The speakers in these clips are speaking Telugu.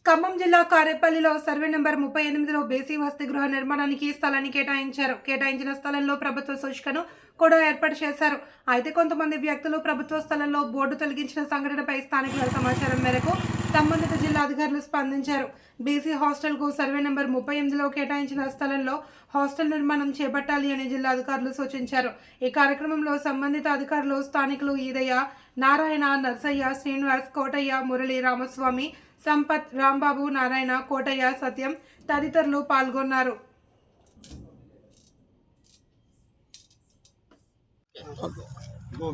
ఖమ్మం జిల్లా కారేపల్లిలో సర్వే నెంబర్ 38లో బేసీ వసతి గృహ నిర్మాణానికి స్థలాన్ని కేటాయించారు. కేటాయించిన స్థలంలో ప్రభుత్వ సూచికను కూడా ఏర్పాటు చేశారు. అయితే కొంతమంది వ్యక్తులు ప్రభుత్వ స్థలంలో బోర్డు తొలగించిన సంఘటనపై స్థానికుల సమాచారం మేరకు సంబంధిత జిల్లా అధికారులు స్పందించారు. బీసీ హాస్టల్కు సర్వే నెంబర్ 38లో కేటాయించిన స్థలంలో హాస్టల్ నిర్మాణం చేపట్టాలి అని జిల్లా అధికారులు సూచించారు. ఈ కార్యక్రమంలో సంబంధిత అధికారులు, స్థానికులు ఈదయ్య, నారాయణ, నర్సయ్య, శ్రీనివాస్, కోటయ్య, మురళి, రామస్వామి, సంపత్, రాంబాబు, నారాయణ, కోటయ్య, సత్యం తదితరులు పాల్గొన్నారు.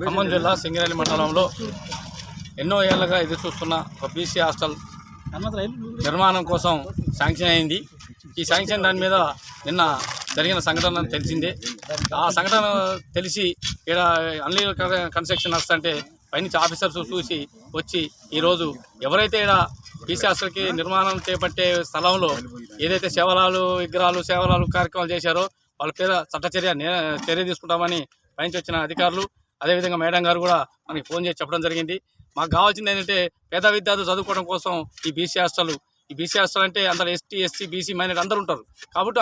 ఖమ్మం జిల్లా సింగరేణి మండలంలో ఎన్నో ఏళ్లుగా ఎదురు చూస్తున్న ఒక బీసీ హాస్టల్ నిర్మాణం కోసం శాంక్షన్ అయింది. ఈ శాంక్షన్ దాని మీద నిన్న జరిగిన సంఘటన తెలిసిందే. ఆ సంఘటన తెలిసి ఇక్కడ అన్లీ కన్స్ట్రక్షన్ వస్తుంటే పైనుంచి ఆఫీసర్స్ చూసి వచ్చి ఈరోజు ఎవరైతే ఇక్కడ బీసీ హాస్టల్కి నిర్మాణం చేపట్టే స్థలంలో ఏదైతే సేవలాలు విగ్రహాలు సేవలాలు కార్యక్రమాలు చేశారో వాళ్ళ పేద చర్య తీసుకుంటామని పైనుంచి వచ్చిన అధికారులు, అదేవిధంగా మేడం గారు కూడా మనకి ఫోన్ చేసి చెప్పడం జరిగింది. మాకు కావాల్సింది ఏంటంటే పేద విద్యార్థులు చదువుకోవడం కోసం ఈ బీసీ హాస్టల్ అంటే అందరూ ఎస్టీ, ఎస్సీ, బీసీ మైనారిటీ అందరూ ఉంటారు. కాబట్టి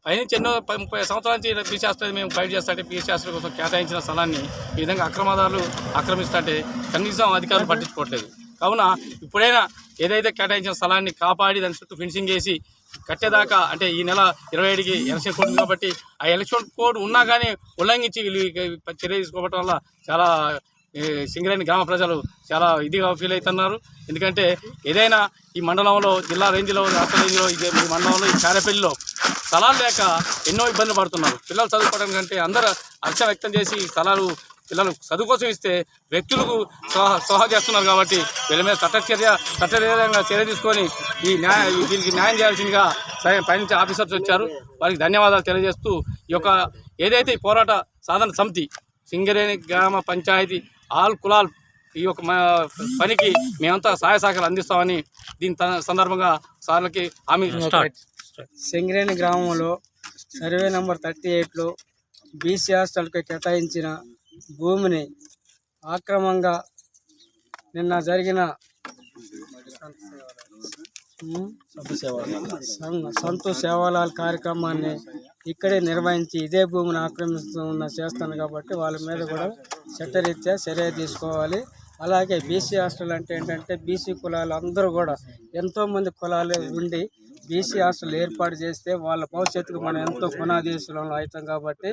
పైనుంచి ఎన్నో 30 సంవత్సరాల నుంచి బీసీ హాస్టల్ మేము ఫైట్ చేస్తుంటే బీసీ హాస్టల్ కోసం కేటాయించిన స్థలాన్ని ఈ విధంగా అక్రమదారులు ఆక్రమిస్తుంటే కనీసం అధికారులు పట్టించుకోవట్లేదు. కావున ఇప్పుడైనా ఏదైతే కేటాయించిన స్థలాన్ని కాపాడి దాని చుట్టూ ఫినిషింగ్ చేసి కట్టేదాకా, అంటే ఈ నెల 27కి ఎలక్షన్ కోడ్ కాబట్టి ఆ ఎలక్షన్ కోడ్ ఉన్నా కానీ ఉల్లంఘించి వీళ్ళు చర్య తీసుకోవడం వల్ల చాలా సింగరేణి గ్రామ ప్రజలు చాలా ఇదిగా ఫీల్ అవుతున్నారు. ఎందుకంటే ఏదైనా ఈ మండలంలో, జిల్లా రేంజ్లో, రాష్ట్ర రేంజ్లో, ఈ మండలంలో, ఈ కారేపల్లిలో స్థలాలు లేక ఎన్నో ఇబ్బందులు పడుతున్నారు. పిల్లలు చదువుకోవడం కంటే అందరూ హర్షం వ్యక్తం చేసి స్థలాలు పిల్లలు చదువు కోసం ఇస్తే వ్యక్తులకు సోహా చేస్తున్నారు. కాబట్టి వీళ్ళ మీద చట్టరీత్యంగా చర్య తీసుకొని దీనికి న్యాయం చేయాల్సిందిగా పైనుంచి ఆఫీసర్స్ వచ్చారు. వారికి ధన్యవాదాలు తెలియజేస్తూ ఈ యొక్క ఏదైతే ఈ పోరాట సాధన సమితి సింగరేణి గ్రామ పంచాయతీ ఆల్ కులాల్ ఈ యొక్క పనికి మేమంతా సహాయ సహకారాలు అందిస్తామని దీని సందర్భంగా సార్లకి హామీ. సింగరేణి గ్రామంలో సర్వే నెంబర్ 38లో బీసీ హాస్టల్కి కేటాయించిన భూమిని ఆక్రమంగా నిన్న జరిగిన సంతు సేవాలాల్ కార్యక్రమాన్ని ఇక్కడే నిర్వహించి ఇదే భూమిని చేస్తాను కాబట్టి వాళ్ళ మీద కూడా చట్టరీత్యా చర్య తీసుకోవాలి. అలాగే బీసీ హాస్టల్ అంటే ఏంటంటే బీసీ కులాలు అందరూ కూడా ఎంతోమంది కులాలు ఉండి బీసీ హాస్టల్ ఏర్పాటు చేస్తే వాళ్ళ భవిష్యత్తుకు మనం ఎంతో పునాదీసులను అవుతాం. కాబట్టి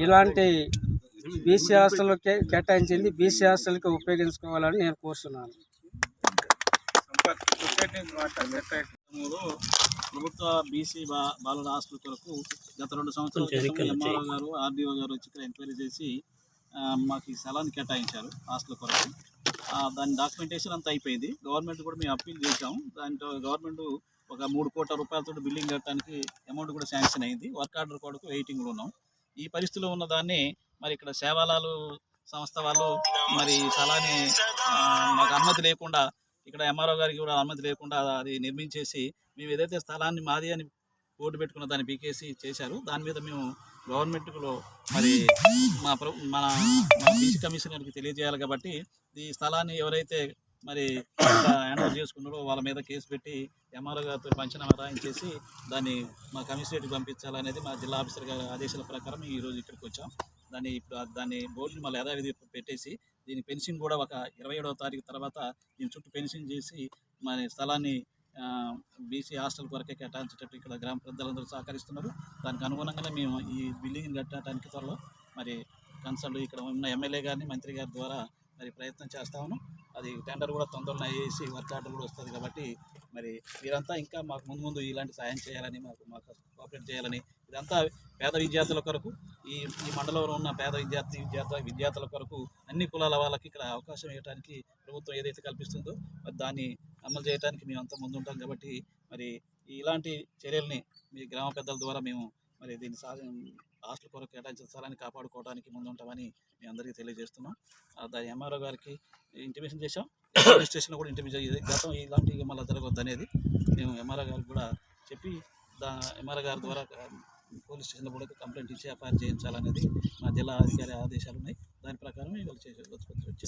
ఇలాంటి బీసీ హాస్టల్కే కేటాయించింది బీసీ హాస్టల్కి ఉపయోగించుకోవాలని నేను కోరుతున్నాను. ప్రభుత్వ బీసీ బాలల హాస్టల్ కొరకు గత 2 సంవత్సరాల ఎంఆర్ఓ గారు, ఆర్డీఓ గారు వచ్చి ఇక్కడ ఎంక్వైరీ చేసి మాకు ఈ స్థలాన్ని కేటాయించారు హాస్టల్ కొరకు. దాని డాక్యుమెంటేషన్ అంతా అయిపోయింది. గవర్నమెంట్ కూడా మేము అప్పీల్ చేసాము. దాంట్లో గవర్నమెంట్ ఒక 3 కోట్ల రూపాయలతో బిల్డింగ్ కట్టడానికి అమౌంట్ కూడా శాంక్షన్ అయింది. వర్క్ ఆర్డర్ కొరకు వెయిటింగ్లో ఉన్నాం. ఈ పరిస్థితిలో ఉన్న దాన్ని మరి ఇక్కడ సేవాలాలు సంస్థ వాళ్ళు మరి స్థలాన్ని మాకు అనుమతి లేకుండా, ఇక్కడ ఎంఆర్ఓ గారికి కూడా అనుమతి లేకుండా అది నిర్మించేసి మేము ఏదైతే స్థలాన్ని మాది అని బోర్డు పెట్టుకున్న దాన్ని పీకేసి చేశారు. దాని మీద మేము గవర్నమెంట్లో మరి మన బీసీ కమిషనర్కి తెలియజేయాలి. కాబట్టి ఈ స్థలాన్ని ఎవరైతే మరి హ్యాండ్ ఓవర్ చేసుకున్నారో వాళ్ళ మీద కేసు పెట్టి ఎంఆర్ఓ గారితో పంచనామా రాయించేసి దాన్ని మా కమిషనరేట్కి పంపించాలనేది మా జిల్లా ఆఫీసర్ గారి ఆదేశాల ప్రకారం ఈరోజు ఇక్కడికి వచ్చాం. దాన్ని బోర్డుని మళ్ళీ యథావిధి పెట్టేసి దీని ఫెన్సింగ్ కూడా ఒక 27వ తారీఖు తర్వాత దీని చుట్టూ ఫెన్సింగ్ చేసి మన స్థలాన్ని బీసీ హాస్టల్ కొరకే కేటాయించేటట్టు ఇక్కడ గ్రామ పెద్దలందరూ సహకరిస్తున్నారు. దానికి అనుగుణంగానే మేము ఈ బిల్డింగ్ కట్టడానికి త్వరలో మరి కన్సల్ట్ ఇక్కడ ఉన్న ఎమ్మెల్యే గారిని, మంత్రి గారి ద్వారా మరి ప్రయత్నం చేస్తాము. అది టెండర్ కూడా తొందరలో వేసి వర్క్ ఆర్డర్ కూడా వస్తుంది. కాబట్టి మరి మీరంతా ఇంకా మాకు ముందు ఇలాంటి సాయం చేయాలని, మాకు కోఆపరేట్ చేయాలని, ఇదంతా పేద విద్యార్థుల కొరకు, ఈ మండలంలో ఉన్న పేద విద్యార్థుల కొరకు అన్ని కులాల వాళ్ళకి ఇక్కడ అవకాశం ఇవ్వడానికి ప్రభుత్వం ఏదైతే కల్పిస్తుందో మరి దాన్ని అమలు చేయడానికి మేమంతా ముందుంటాం. కాబట్టి మరి ఇలాంటి చర్యల్ని మీ గ్రామ పెద్దల ద్వారా మేము మరి దీన్ని హాస్టల్ కొరకు కేటాయించిన స్థలాన్ని కాపాడుకోవడానికి ముందుంటామని మీ అందరికీ తెలియజేస్తున్నాం. దాని ఎంఆర్ఓ గారికి ఇంటిమేషన్ చేశాం, పోలీస్ స్టేషన్లో కూడా ఇంటిమేషన్ గతం ఇలాంటివి మళ్ళీ జరగవద్దు అనేది మేము ఎంఆర్ఓ గారికి కూడా చెప్పి ఎంఆర్ఓ గారి ద్వారా పోలీస్ స్టేషన్లో కూడా కంప్లైంట్ ఇచ్చి ఎఫ్ఐఆర్ చేయించాలనేది మా జిల్లా అధికారి ఆదేశాలు ఉన్నాయి. దాని ప్రకారం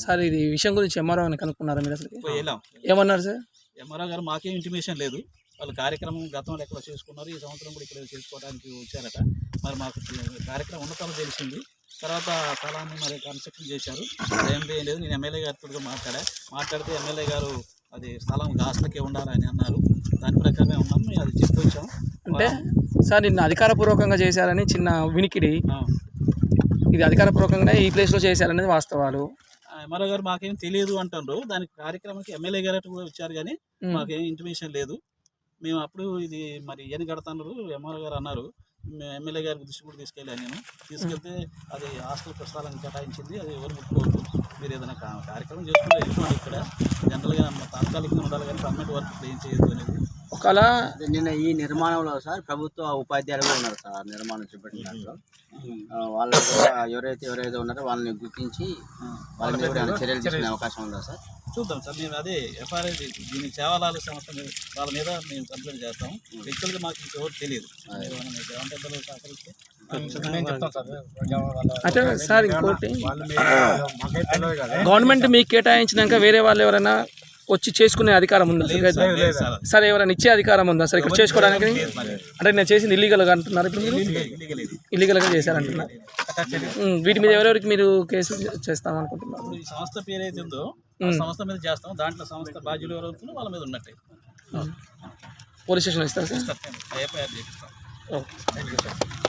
సార్ ఇది విషయం గురించి ఎంఆర్ఓ కనుక్కున్నారా మీరు? అసలు వెళ్ళాం. ఏమన్నారు సార్? ఎంఆర్ఓ గారు మాకేం ఇంటిమేషన్ లేదు. వాళ్ళు కార్యక్రమం గతంలో ఎక్కడ చేసుకున్నారు, ఈ సంవత్సరం కూడా ఇక్కడ చేసుకోవడానికి వచ్చారట. మరి మాకు కార్యక్రమం ఉన్నతలో తెలిసింది. తర్వాత స్థలాన్ని మరి కన్స్ట్రక్షన్ చేశారు. అదేం లేదు. నేను ఎమ్మెల్యే గారితో మాట్లాడితే ఎమ్మెల్యే గారు అది స్థలం హాస్టల్కే ఉండాలని అన్నారు. దాని ప్రకారమే ఉన్నాం. మేము అది చెప్పొచ్చాం. అంటే సార్ నిన్న అధికారపూర్వకంగా చేశారని చిన్న వినికిడి, ఇది అధికారపూర్వకంగానే ఈ ప్లేస్లో చేశారనేది వాస్తవాలు. ఎంఆర్ఓ గారు మాకేం తెలియదు అంటున్నారు. దానికి కార్యక్రమానికి ఎమ్మెల్యే గారు కూడా వచ్చారు, కానీ మాకేం ఇంటిమేషన్ లేదు. మేము అప్పుడు ఇది మరి ఏని కడతాన్నారు ఎంఆర్ఓ గారు అన్నారు. ఎమ్మెల్యే గారికి దృష్టి కూడా తీసుకెళ్ళాను. నేను తీసుకెళ్తే అది హాస్టల్ ప్రస్థానాన్ని కేటాయించింది. అది ఎవరు ముట్టుకోవద్దు, మీరు ఏదైనా కార్యక్రమం చేసుకుంటే వెళ్ళిపోండి. ఇక్కడ జనరల్గా తాత్కాలికంగా ఉండాలి, కానీ పర్మనెంట్ వర్క్ ఏం చేయొద్దు అనేది. ఒకవేళ నిన్న ఈ నిర్మాణంలో సార్ ప్రభుత్వ ఉపాధ్యాయులు కూడా ఉన్నారు సార్. నిర్మాణం చేపట్టిన దాంట్లో వాళ్ళు కూడా ఎవరైతే ఉన్నారో వాళ్ళని గుర్తించి వాళ్ళ మీద కూడా చర్యలు తీసుకునే అవకాశం ఉందా సార్? చూద్దాం సార్. మేము అదే ఎఫ్ఐఆర్ దీనికి సేవలాల సంస్థ వాళ్ళ మీద మేము కంప్లైంట్ చేస్తాం. వ్యక్తులుగా మాకు ఇంకెవరు తెలియదు. అంటే సార్ ఇంకోటి, గవర్నమెంట్ మీకు కేటాయించినాక వేరే వాళ్ళు ఎవరైనా వచ్చి చేసుకునే అధికారం ఉందా సార్? ఎవరైనా ఇచ్చే అధికారం ఉందా సార్ ఇక్కడ చేసుకోవడానికి? అంటే నేను చేసింది ఇల్లీగల్గా అంటున్నారు. ఇప్పుడు మీరు ఇల్లీగల్గా చేశారంటున్నారు. వీటి మీద ఎవరెవరికి మీరు కేసు చేస్తామనుకుంటున్నారు? ఇప్పుడు ఈ సంస్థ పేరు అయితే ఉందో ఆ సంస్థ మీద చేస్తాం. దాంట్లో సంస్థ బాధ్యులు ఎవరు అవుతుందో వాళ్ళ మీద ఉన్నట్టే పోలీస్ స్టేషన్ ఇస్తారు సార్. ఎఫ్ఐఆర్ చేపిస్తాం. ఓకే.